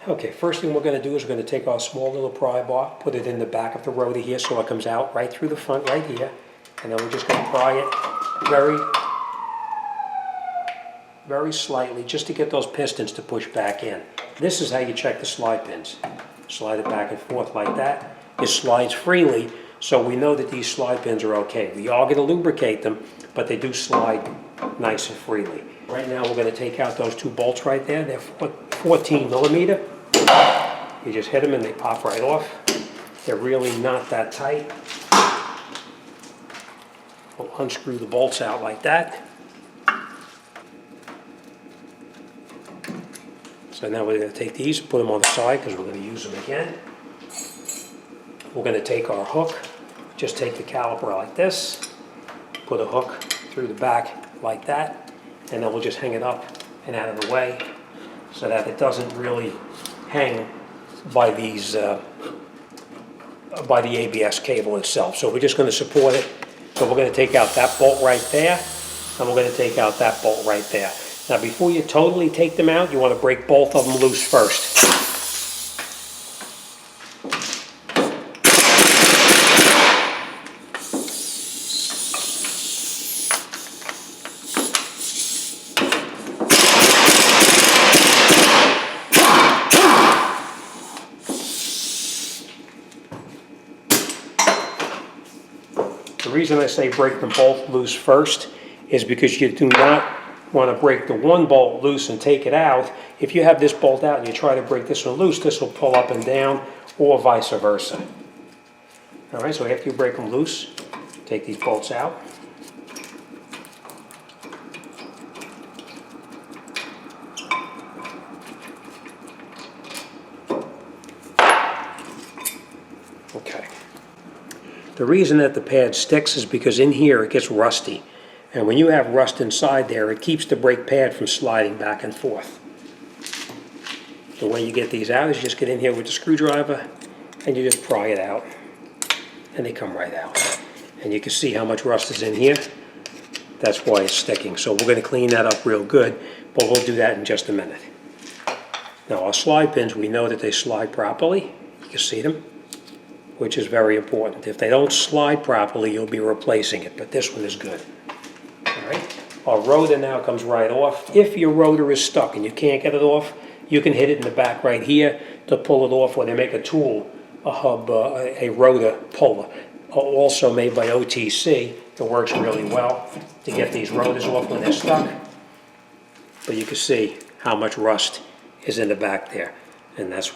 Okay, first thing we're going to do is we're going to take our small little pry bar, put it in the back of the rotor here so it comes out right through the front right here. And then we're just going to pry it very slightly just to get those pistons to push back in. This is how you check the slide pins. Slide it back and forth like that. It slides freely, so we know that these slide pins are okay. We are going to lubricate them, but they do slide nice and freely. Right now we're going to take out those two bolts right there. They're 14 millimeter. You just hit them and they pop right off. They're really not that tight. We'll unscrew the bolts out like that. So now we're going to take these and put them on the side because we're going to use them again. We're going to take our hook, just take the caliper like this, put a hook through the back like that, and then we'll just hang it up and out of the way so that it doesn't really hang by these by the ABS cable itself. So we're just going to support it. So we're going to take out that bolt right there, and we're going to take out that bolt right there. Now before you totally take them out, you want to break both of them loose first. The reason I say break them both loose first is because you do not want to break the one bolt loose and take it out. If you have this bolt out and you try to break this one loose, this will pull up and down, or vice versa. All right, so after you break them loose, take these bolts out. Okay. The reason that the pad sticks is because in here it gets rusty. And when you have rust inside there, it keeps the brake pad from sliding back and forth. The way you get these out is you just get in here with the screwdriver and you just pry it out. And they come right out. And you can see how much rust is in here. That's why it's sticking. So we're going to clean that up real good, but we'll do that in just a minute. Now our slide pins, we know that they slide properly. You can see them, which is very important. If they don't slide properly, you'll be replacing it, but this one is good. All right. Our rotor now comes right off. If your rotor is stuck and you can't get it off, you can hit it in the back right here to pull it off, or they make a tool, a hub, a rotor puller, also made by OTC. It works really well to get these rotors off when they're stuck. But you can see how much rust is in the back there, and that's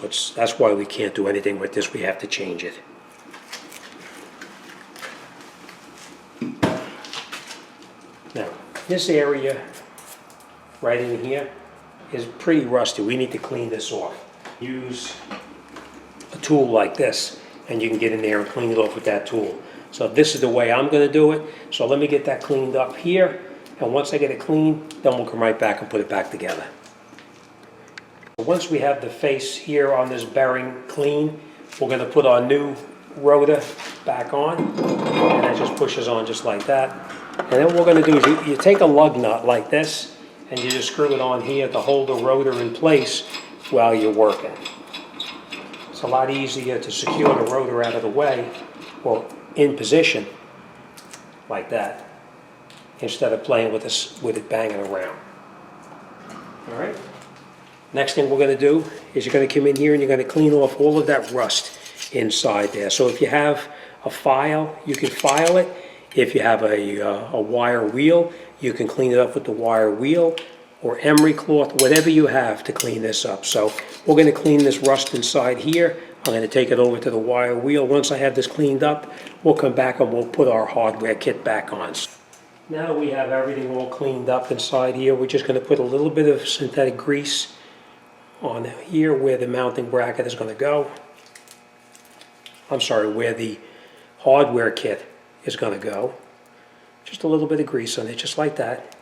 why we can't do anything with this. We have to change it. Now, this area right in here is pretty rusty. We need to clean this off. Use a tool like this, and you can get in there and clean it off with that tool. So this is the way I'm going to do it. So let me get that cleaned up here, and once I get it clean, then we'll come right back and put it back together. Once we have the face here on this bearing clean, we're going to put our new rotor back on, and it just pushes on just like that. And then what we're going to do is you take a lug nut like this, and you just screw it on here to hold the rotor in place while you're working. It's a lot easier to secure the rotor out of the way, or in position, like that, instead of playing with it banging around. All right? Next thing we're going to do is you're going to come in here and you're going to clean off all of that rust inside there. So if you have a file, you can file it. If you have a wire wheel, you can clean it up with the wire wheel, or emery cloth, whatever you have to clean this up. So we're going to clean this rust inside here. I'm going to take it over to the wire wheel. Once I have this cleaned up, we'll come back and we'll put our hardware kit back on. Now that we have everything all cleaned up inside here, we're just going to put a little bit of synthetic grease on here where the mounting bracket is going to go. I'm sorry, where the hardware kit is going to go. Just a little bit of grease on it, just like that.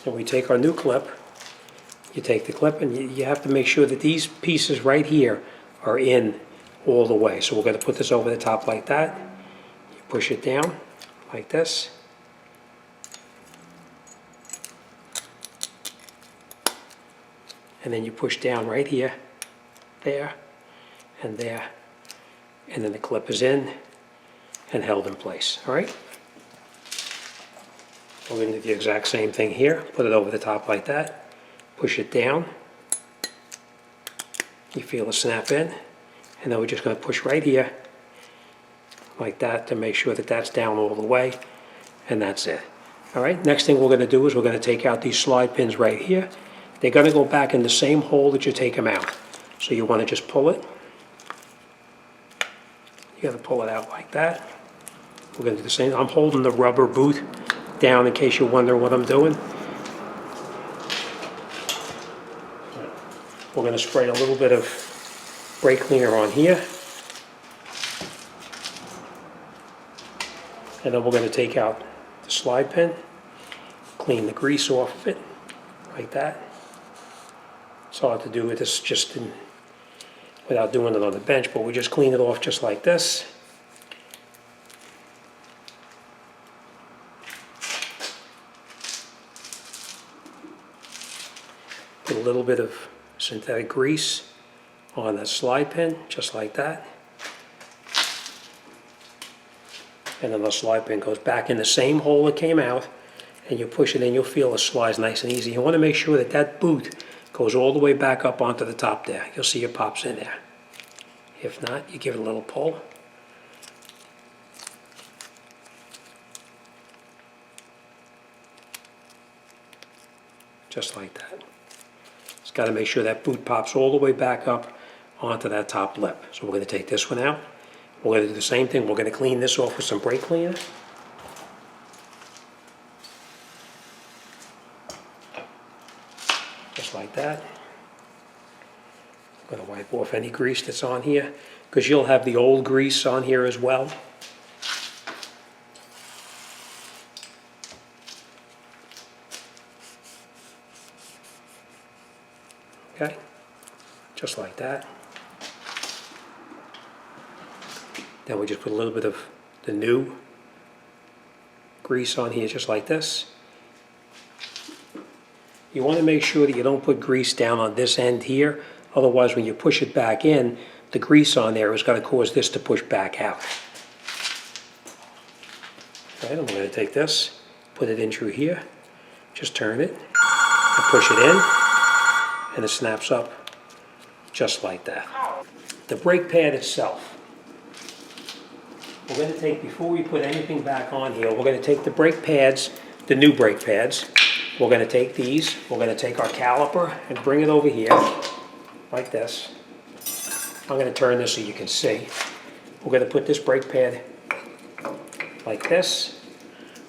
And we take our new clip. You take the clip and you have to make sure that these pieces right here are in all the way. So we're going to put this over the top like that. You push it down like this. and then you push down right here, there, and there, and then the clip is in and held in place, all right? We're going to do the exact same thing here. Put it over the top like that, push it down, you feel it snap in, and then we're just going to push right here like that to make sure that that's down all the way, and that's it. All right, next thing we're going to do is we're going to take out these slide pins right here. They're going to go back in the same hole that you take them out. So you want to just pull it. You got to pull it out like that. We're going to do the same. I'm holding the rubber boot down in case you wonder what I'm doing. We're going to spray a little bit of brake cleaner on here. And then we're going to take out the slide pin, clean the grease off of it, like that. It's hard to do with this without doing it on the bench, but we just clean it off just like this. Put a little bit of synthetic grease on the slide pin, just like that. And then the slide pin goes back in the same hole it came out, and you push it in, you'll feel it slides nice and easy. You want to make sure that that boot goes all the way back up onto the top there. You'll see it pops in there. If not, you give it a little pull. Just like that. It's got to make sure that boot pops all the way back up onto that top lip. So we're going to take this one out. We're going to do the same thing. We're going to clean this off with some brake cleaner. Just like that. I'm going to wipe off any grease that's on here, because you'll have the old grease on here as well. Okay, just like that. Then we just put a little bit of the new grease on here, just like this. You want to make sure that you don't put grease down on this end here, otherwise when you push it back in, the grease on there is going to cause this to push back out. All right, I'm going to take this, put it in through here, just turn it, and push it in, and it snaps up just like that. The brake pad itself. We're going to take, before we put anything back on here, we're going to take the brake pads, the new brake pads. We're going to take these, we're going to take our caliper and bring it over here, like this. I'm going to turn this so you can see. We're going to put this brake pad like this,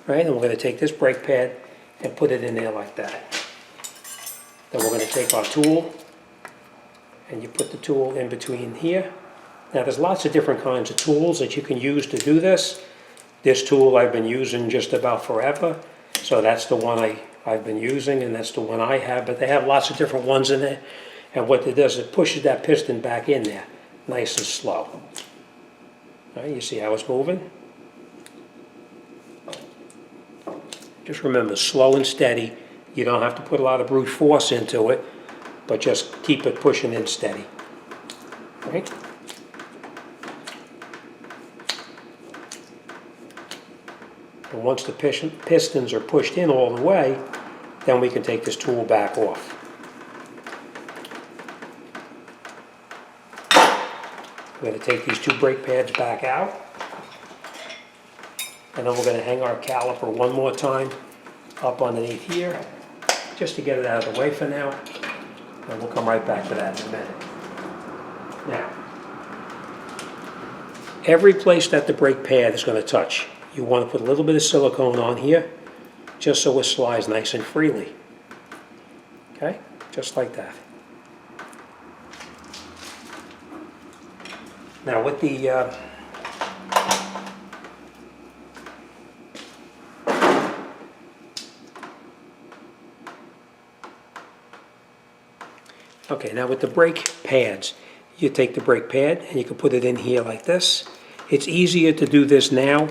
right? And we're going to take this brake pad and put it in there like that. Then we're going to take our tool, and you put the tool in between here. Now there's lots of different kinds of tools that you can use to do this. This tool I've been using just about forever, so that's the one I've been using, and that's the one I have, but they have lots of different ones in there. And what it does, it pushes that piston back in there, nice and slow. All right, you see how it's moving? Just remember, slow and steady. You don't have to put a lot of brute force into it, but just keep it pushing in steady. All right? And once the pistons are pushed in all the way, then we can take this tool back off. We're going to take these two brake pads back out, and then we're going to hang our caliper one more time up underneath here, just to get it out of the way for now, and we'll come right back to that in a minute. Now, every place that the brake pad is going to touch, you want to put a little bit of silicone on here, just so it slides nice and freely. Okay, just like that. Now with the now with the brake pads, you take the brake pad and you can put it in here like this. It's easier to do this now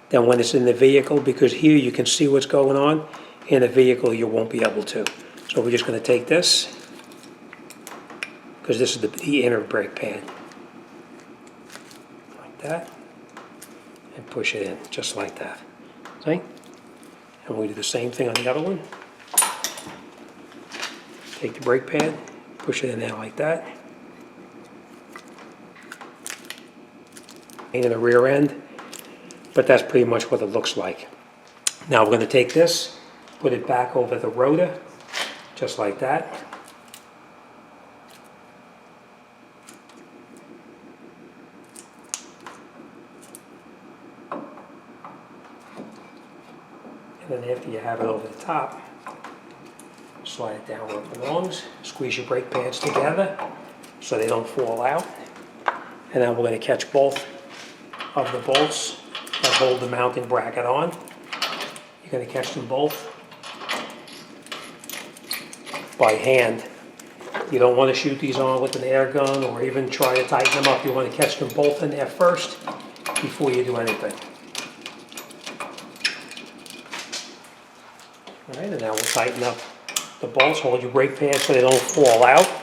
than when it's in the vehicle, because here you can see what's going on. In a vehicle you won't be able to. So we're just going to take this because this is the inner brake pad. Like that. And push it in, just like that. See? And we do the same thing on the other one. Take the brake pad, push it in there like that. In the rear end, but that's pretty much what it looks like. Now we're going to take this, put it back over the rotor, just like that. And then after you have it over the top, slide it down where it belongs, squeeze your brake pads together so they don't fall out. And then we're going to catch both of the bolts that hold the mounting bracket on. You're going to catch them both by hand. You don't want to shoot these on with an air gun or even try to tighten them up. You want to catch them both in there first before you do anything. All right, and now we'll tighten up the bolts. Hold your brake pads so they don't fall out.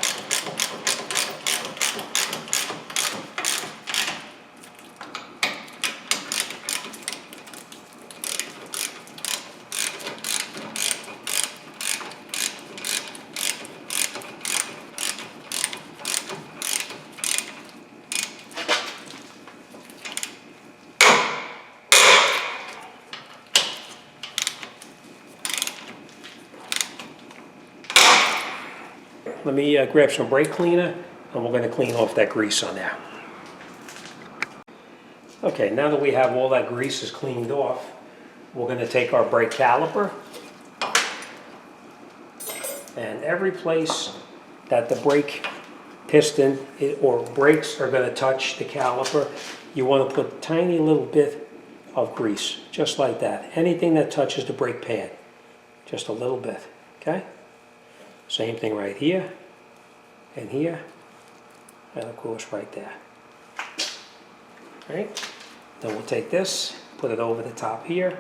Let me grab some brake cleaner and we're going to clean off that grease on there. Okay, now that we have all that grease is cleaned off, we're going to take our brake caliper, and every place that the brake piston or brakes are going to touch the caliper, you want to put a tiny little bit of grease, just like that. Anything that touches the brake pad, just a little bit, okay? Same thing right here, and here, and of course right there. Right? Then we'll take this, put it over the top here,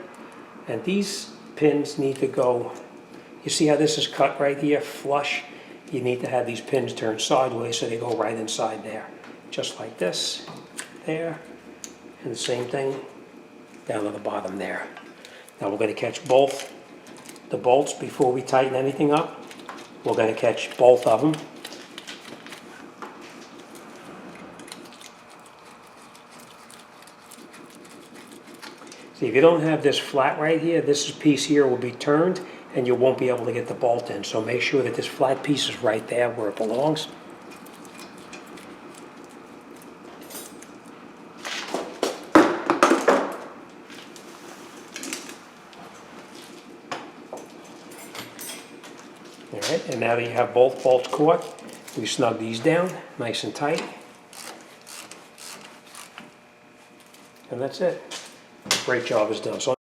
and these pins need to go, you see how this is cut right here, flush? You need to have these pins turned sideways so they go right inside there. Just like this, there, and the same thing down on the bottom there. Now we're going to catch both the bolts before we tighten anything up. We're going to catch both of them. See, if you don't have this flat right here, this piece here will be turned and you won't be able to get the bolt in. So make sure that this flat piece is right there where it belongs. Alright, and now that you have both bolts caught, we snug these down nice and tight. And that's it. Great job is done. So